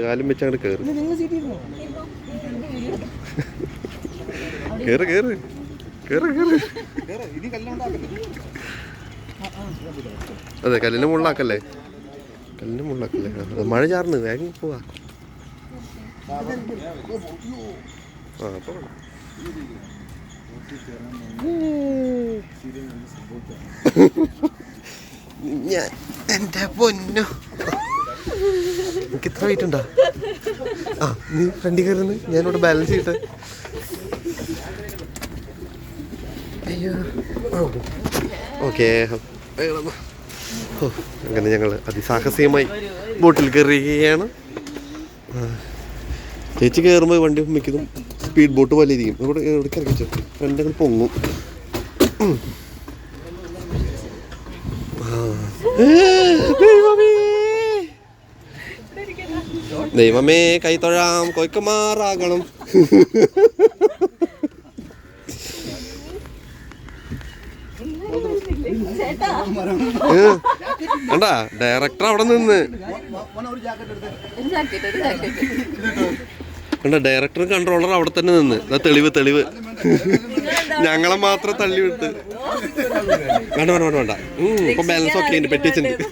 കാലും വെച്ച് അങ്ങോട്ട് കയറി കയറി കയറി കയറി കയറി. അതെ, കല്ലിന് മുള്ളാക്കല്ലേ, കല്ലിന് മുള്ളാക്കല്ലേ. മഴ ചാർന്ന് വേഗം പോവാ. ആ അപ്പോൾ ഞാൻ എൻ്റെ പൊന്നു എനിക്ക് ഇത്ര വെയിറ്റ് ഉണ്ടോ? ആ നീ ഫ്രണ്ടിൽ കയറുന്നു, ഞാനിവിടെ ബാലൻസ് ചെയ്തിട്ട്. അയ്യോ ഓക്കെ. അങ്ങനെ ഞങ്ങൾ അതിസാഹസികമായി ബോട്ടിൽ കയറുകയാണ്. ചേച്ചി കയറുമ്പോൾ വണ്ടി മിക്കതും സ്പീഡ് ബോട്ട് പോലെ ഇരിക്കും. ഇവിടെ ഇടയ്ക്ക് ഇറക്കിച്ചു രണ്ടങ്ങൾ പൊങ്ങും. ദൈവമേ കൈത്തൊഴാം കൊയ്ക്കുമാറാകണം. കണ്ടാ ഡയറക്ടർ അവിടെ നിന്ന് കണ്ട, ഡയറക്ടറും കൺട്രോളർ അവിടെ തന്നെ നിന്ന്. തെളിവ് തെളിവ് ഞങ്ങളെ മാത്രം തള്ളി വിട്ട്. വേണ്ട വേണ്ട വേണ്ട വേണ്ട. ഇപ്പൊ ബാലൻസ് ഒക്കെ ഉണ്ട്, പെട്ടിച്ചുണ്ട്.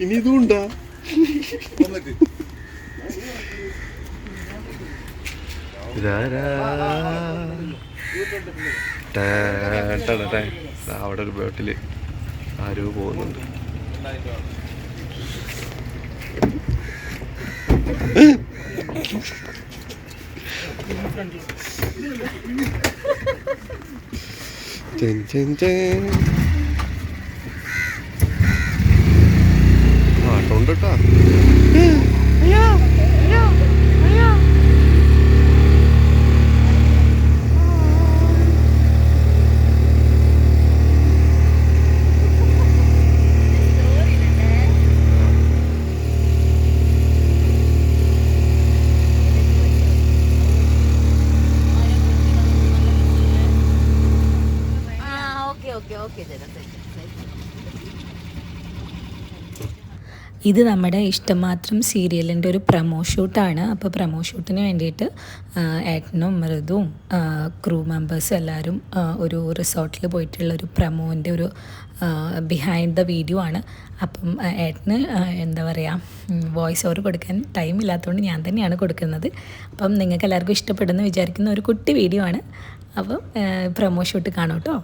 ഇനി ഇതും ഉണ്ടാ? അവിടെ ഒരു ബോട്ടില് ആരോ പോകുന്നുണ്ട്. ആട്ടോണ്ട് കേട്ടാ. ഇത് നമ്മുടെ ഇഷ്ടമാത്രം സീരിയലിൻ്റെ ഒരു പ്രമോ ഷൂട്ടാണ്. അപ്പോൾ പ്രമോ ഷൂട്ടിന് വേണ്ടിയിട്ട് ഏട്ടനും മൃദുവും ക്രൂ മെമ്പേഴ്സും എല്ലാവരും ഒരു റിസോർട്ടിൽ പോയിട്ടുള്ളൊരു പ്രമോൻ്റെ ഒരു ബിഹൈൻഡ് ദ വീഡിയോ ആണ്. അപ്പം ഏട്ടന് എന്താ പറയുക, വോയിസ് ഓവർ കൊടുക്കാൻ ടൈം ഇല്ലാത്തതുകൊണ്ട് ഞാൻ തന്നെയാണ് കൊടുക്കുന്നത്. അപ്പം നിങ്ങൾക്ക് എല്ലാവർക്കും ഇഷ്ടപ്പെടുമെന്ന് വിചാരിക്കുന്ന ഒരു കുട്ടി വീഡിയോ ആണ്. അപ്പം പ്രമോ ഷൂട്ട് കാണും കേട്ടോ.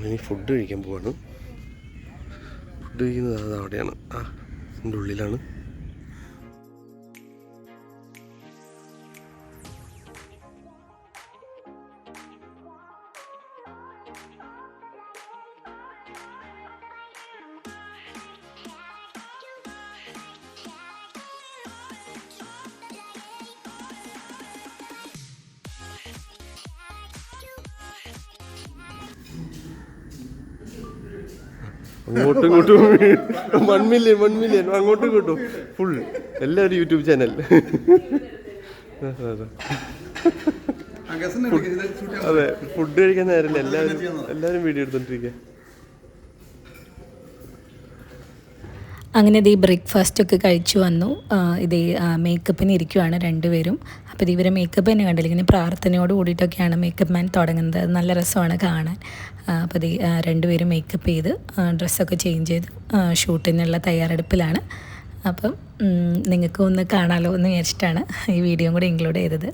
ഇനി ഫുഡ് കഴിക്കാൻ പോവാണ്. ഫുഡ് കഴിക്കുന്നത് അത് അവിടെയാണ്, ആ ഇതിൻ്റെ ഉള്ളിലാണ്. അങ്ങോട്ടും ഇങ്ങോട്ടും 1 മില്യൺ അങ്ങോട്ടും ഇങ്ങോട്ടും ഫുൾ എല്ലാവരും യൂട്യൂബ് ചാനൽ. അതെ, ഫുഡ് കഴിക്കാൻ നേരമില്ല, എല്ലാവരും വീഡിയോ എടുത്തോണ്ടിരിക്കുക. അങ്ങനെ ഇതേ ബ്രേക്ക്ഫാസ്റ്റൊക്കെ കഴിച്ചു വന്നു. ഇതേ മേക്കപ്പിന് ഇരിക്കുവാണ് രണ്ടുപേരും. അപ്പോൾ ഇത് ഇവരെ മേക്കപ്പ് തന്നെ കണ്ടില്ല, ഇങ്ങനെ പ്രാർത്ഥനയോട് കൂടിയിട്ടൊക്കെയാണ് മേക്കപ്പ് മാൻ തുടങ്ങുന്നത്. നല്ല രസമാണ് കാണാൻ. അപ്പോൾ ഇത് രണ്ടുപേരും മേക്കപ്പ് ചെയ്ത് ഡ്രസ്സൊക്കെ ചേഞ്ച് ചെയ്ത് ഷൂട്ടിനുള്ള തയ്യാറെടുപ്പിലാണ്. അപ്പം നിങ്ങൾക്ക് ഒന്ന് കാണാമല്ലോ എന്ന് വിചാരിച്ചിട്ടാണ് ഈ വീഡിയോയും കൂടെ ഇൻക്ലൂഡ് ചെയ്തത്.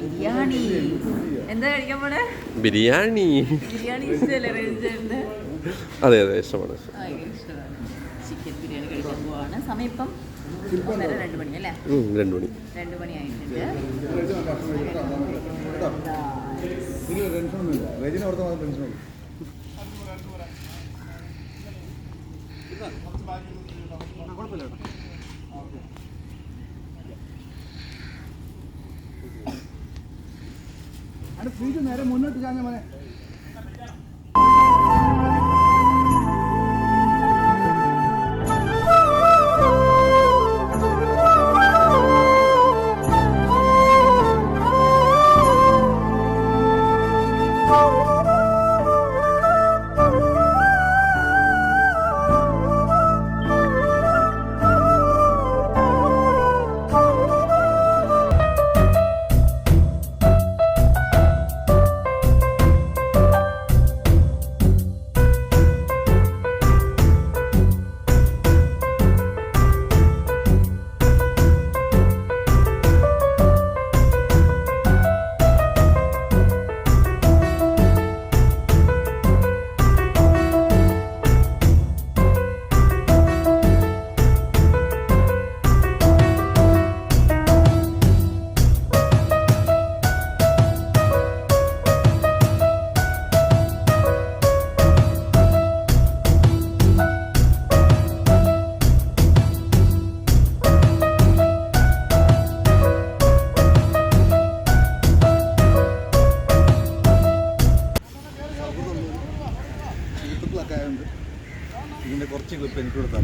ബിരിയാണി എന്താ കഴിക്കാൻ പോണേ? ബിരിയാണി. ബിരിയാണി ഇഷ്ടമല്ലേ റേഞ്ച്? അതെ അതെ ഇഷ്ടമാണ്. ഇഷ്ടമാണ്. ചിക്കൻ ബിരിയാണി കഴിക്കാൻ പോവാണ്. സമയം ഇപ്പം 1:30-2 മണി അല്ലേ? 2 മണി. 2 മണി ആയിട്ടുണ്ട്. നേരെ മുന്നോട്ട് ചാഞ്ഞ മോനെ. ഇതിന്റെ കുറച്ച് ക്ലിപ്പ് എനിക്ക് കൊടുത്താൽ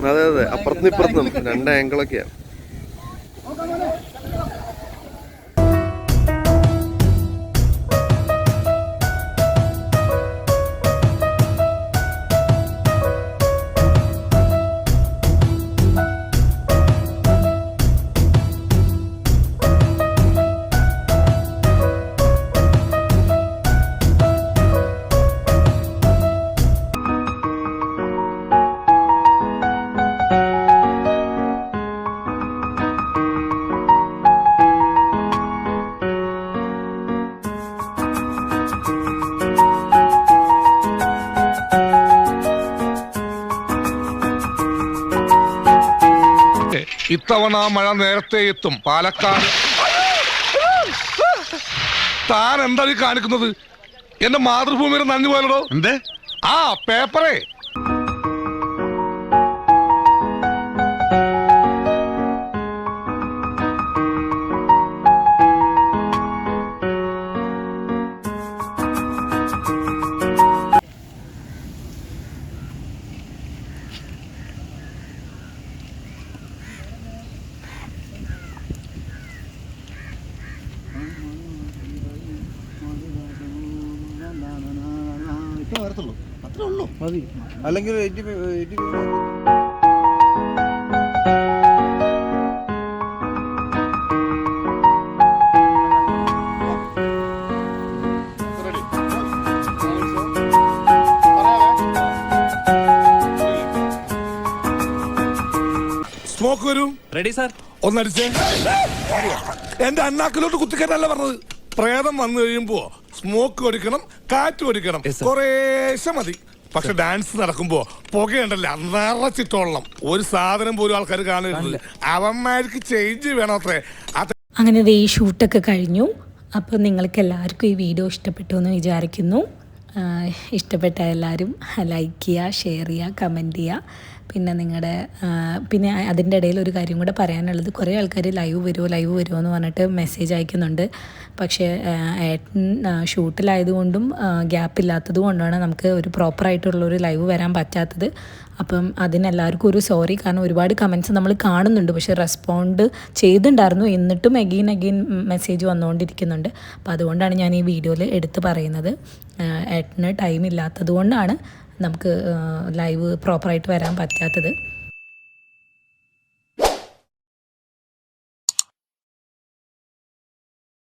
അതെ അതെ അപ്പുറത്തുനിന്ന് ഇപ്പുറത്തും 2 ആംഗിളൊക്കെയാണ്. ഇത്തവണ മഴ നേരത്തെ എത്തും പാലക്കാട്. താൻ എന്താ കാണിക്കുന്നത്? എന്റെ മാതൃഭൂമിയുടെ നന്ദി പോലടോ. എന്തേ? ആ പേപ്പറേ. ഇപ്പൊ വരത്തുള്ളൂ, അത്രേ ഉള്ളൂ, മതി. അല്ലെങ്കിൽ 80 സ്മോക്ക് വരും. Ready sir. ഒന്നടിച്ചേ. എന്റെ അണ്ണാക്കിലോട്ട് കുത്തിക്കറ്റല്ല പറഞ്ഞത്. പ്രേതം വന്നു കഴിയുമ്പോ സ്മോക്ക് ഒടിക്കണം, കാറ്റ് ഒടിക്കണം, കുറേശ്ശെ മതി. പക്ഷെ ഡാൻസ് നടക്കുമ്പോ പുകയുണ്ടല്ല നിറച്ചിട്ടോളണം. ഒരു സാധനം പോലും ആൾക്കാർ കാണുന്നുണ്ട്. അവന്മാർക്ക് ചേഞ്ച് വേണം അത്രേ. അങ്ങനെ ഈ ഷൂട്ടൊക്കെ കഴിഞ്ഞു. അപ്പോൾ നിങ്ങൾക്ക് എല്ലാവർക്കും ഈ വീഡിയോ ഇഷ്ടപ്പെട്ടു എന്ന് വിചാരിക്കുന്നു. ഇഷ്ടപ്പെട്ട എല്ലാവരും ലൈക്ക് ചെയ്യുക, ഷെയർ ചെയ്യുക, കമൻറ്റ് ചെയ്യുക. പിന്നെ അതിൻ്റെ ഇടയിൽ ഒരു കാര്യം കൂടെ പറയാനുള്ളത്, കുറേ ആൾക്കാർ ലൈവ് വരുമോ എന്ന് പറഞ്ഞിട്ട് മെസ്സേജ് അയക്കുന്നുണ്ട്. പക്ഷേ ഏട്ടൻ ഷൂട്ടിലായതുകൊണ്ടും ഗ്യാപ്പില്ലാത്തത് കൊണ്ടാണ് നമുക്ക് ഒരു പ്രോപ്പറായിട്ടുള്ളൊരു ലൈവ് വരാൻ പറ്റാത്തത്. അപ്പം അതിനെല്ലാവർക്കും ഒരു സോറി. കാരണം ഒരുപാട് കമൻറ്റ്സ് നമ്മൾ കാണുന്നുണ്ട്, പക്ഷേ റെസ്പോണ്ട് ചെയ്തിട്ടുണ്ടായിരുന്നു. എന്നിട്ടും അഗെയിൻ മെസ്സേജ് വന്നുകൊണ്ടിരിക്കുന്നുണ്ട്. അപ്പോൾ അതുകൊണ്ടാണ് ഞാൻ ഈ വീഡിയോയിൽ എടുത്ത് പറയുന്നത്. ഏട്ടന് ടൈം ഇല്ലാത്തത് കൊണ്ടാണ് നമുക്ക് ലൈവ് പ്രോപ്പറായിട്ട് വരാൻ പറ്റാത്തത്.